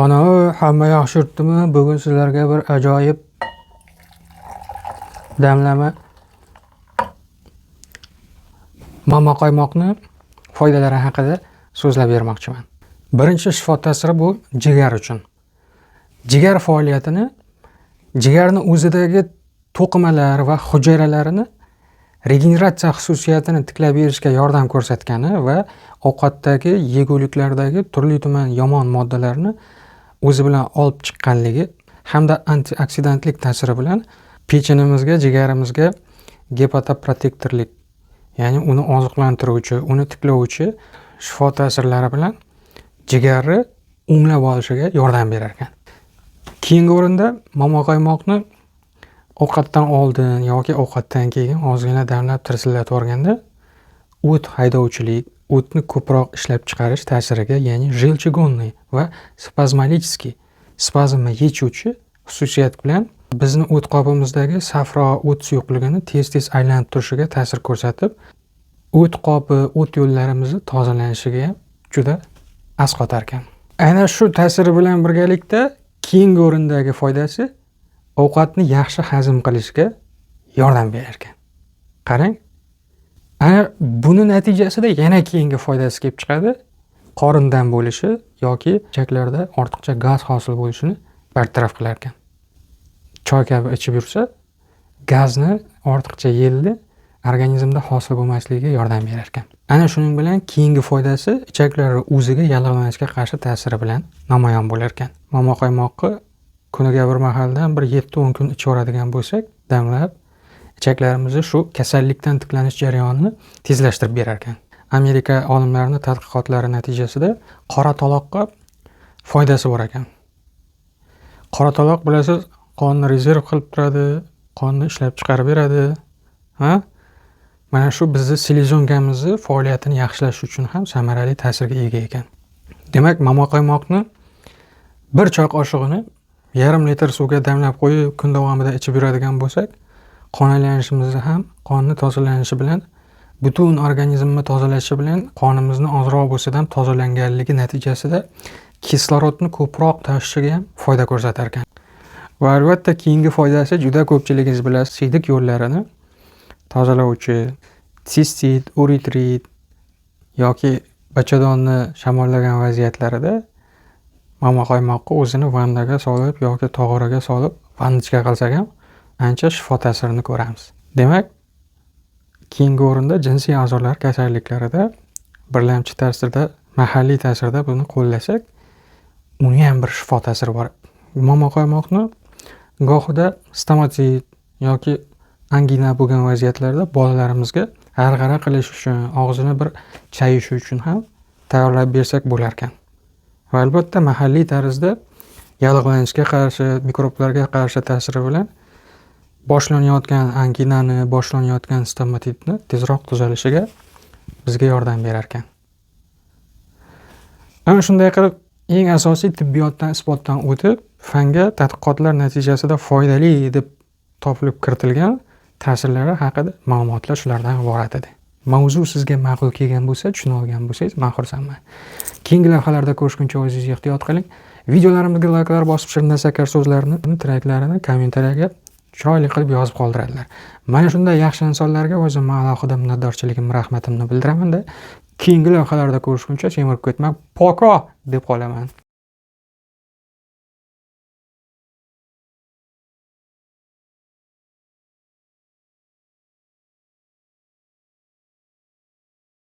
Qanaqa hamma yaxshi yuribdimi? Bugun sizlarga bir ajoyib damlama mama qaymoqni foydalari haqida so'zlab bermoqchiman. Birinchi shifo ta'siri bu jigar uchun. Jigar faoliyatini, jigarning o'zidagi to'qimalar va hujayralarini regeneratsiya xususiyatini tiklab berishga yordam ko'rsatgani va ovqatdagi yeguliklardagi turli-tuman yomon moddalarni o'zi bilan olib chiqqanligi hamda antioksidantlik ta'siri bilan pechenimizga, jigarimizga gepatoprotektorlik, ya'ni uni oziqlantiruvchi, uni tiklovchi shifo ta'sirlari bilan jigarni o'nglab olishiga yordam berar ekan. Keyingi o'rinda mama qaymoqni ovqatdan oldin yoki ovqatdan keyin ozgina damlab tirsillatib olganda o't haydovchilik, o'tni ko'proq ishlab chiqarish ta'siriga, ya'ni jelchigonniy va spazmolichskiy spazmni yechuvchi xususiyat bilan bizni o't qopimizdagi safro o't suyuqligini tez-tez aylanib turishiga ta'sir ko'rsatib, o't qopi, o't yo'llarimizni tozalanishiga ham juda asqotar ekan. Aynan shu ta'siri bilan birgalikda keyingi o'rindagi foydasi ovqatni yaxshi hazm qilishga yordam berar ekan. Qarang, ana buni natijasida yana keyingi foydasi kelib chiqadi. Qorindan bo'lishi yoki ichaklarda ortiqcha gaz hosil bo'lishini bartaraf qilar ekan. Choy kabi ichib yursa, gazni ortiqcha yelli organizmda hosil bo'lmasligiga yordam berar ekan. Ana shuning bilan keyingi foydasi ichaklar o'ziga yallig'lanishga qarshi ta'siri bilan namoyon bo'lar ekan. Mama qaymoqni kuniga bir mahaldan bir 7-10 kun ichaveradigan bo'lsak, damlab ichaklarimizni shu kasallikdan tiklanish jarayonini tezlashtirib berar ekan. Amerika olimlarining tadqiqotlari natijasida qora taloqqa foydasi bor ekan. Qora taloq bilasiz, qonni rezerv qilib turadi, qonni ishlab chiqarib beradi. Mana shu bizni selezyonkamizni faoliyatini yaxshilash uchun ham samarali ta'sirga ega ekan. Demak, mama qaymoqni bir choy qoshiqini yarim litr suvga damlab qo'yib kun davomida ichib yuradigan bo'lsak, qon aylanishimizni ham qonni tozalanishi bilan, butun organizmni tozalashi bilan qonimizni ozroq bo'lsa ham tozalanganligi natijasida kislorodni ko'proq tashishiga ham foyda ko'rsatar ekan. Va albatta keyingi foydasi juda ko'pchiligingiz bilasiz, siydik yo'llarini tozalovchi sistit, uretrit yoki bachadonni shamollagan vaziyatlarida mama qaymoqni o'zini vannaga solib yoki tog'oraga solib vannichka qilsak ham ancha shifo ta'sirini ko'ramiz. Demak, keyingi o'rinda jinsiy a'zolar kasalliklarida birlamchi ta'sirda, mahalliy ta'sirda buni qo'llasak, uni ham bir shifo ta'siri bor. Mama qaymoqni gohida stomatit yoki angina bo'lgan vaziyatlarda bolalarimizga g'arg'ara qilish uchun, og'zini bir chayishi uchun ham tayyorlab bersak bo'lar ekan. Va albatta mahalliy tarzda yallig'lanishga qarshi, mikroblarga qarshi ta'siri bilan boshlanayotgan anginani, boshlanayotgan stomatitni tezroq tuzalishiga bizga yordam berar ekan. Ana shunday qilib eng asosiy tibbiyotdan isbotdan o'tib, fanga tadqiqotlar natijasida foydali deb topilib kiritilgan ta'sirlari haqida ma'lumotlar shulardan iborat edi. Mavzu sizga ma'qul kelgan bo'lsa, tushuna olgan bo'lsangiz, men xursandman. Keyingi lavhalarda ko'rishguncha o'zingiz ehtiyot qiling. Videolarimizga layklar bosib, shirin sakar so'zlarini, tilaklarini kommentariyaga chiroyli qilib yozib qoldiradilar. Mana shunday yaxshi insonlarga o'zimning alohida minnatdorchiligimni, rahmatimni bildiraman-da. Keyingi lavhalarda ko'rishguncha semirib ketmay, poko deb qolaman.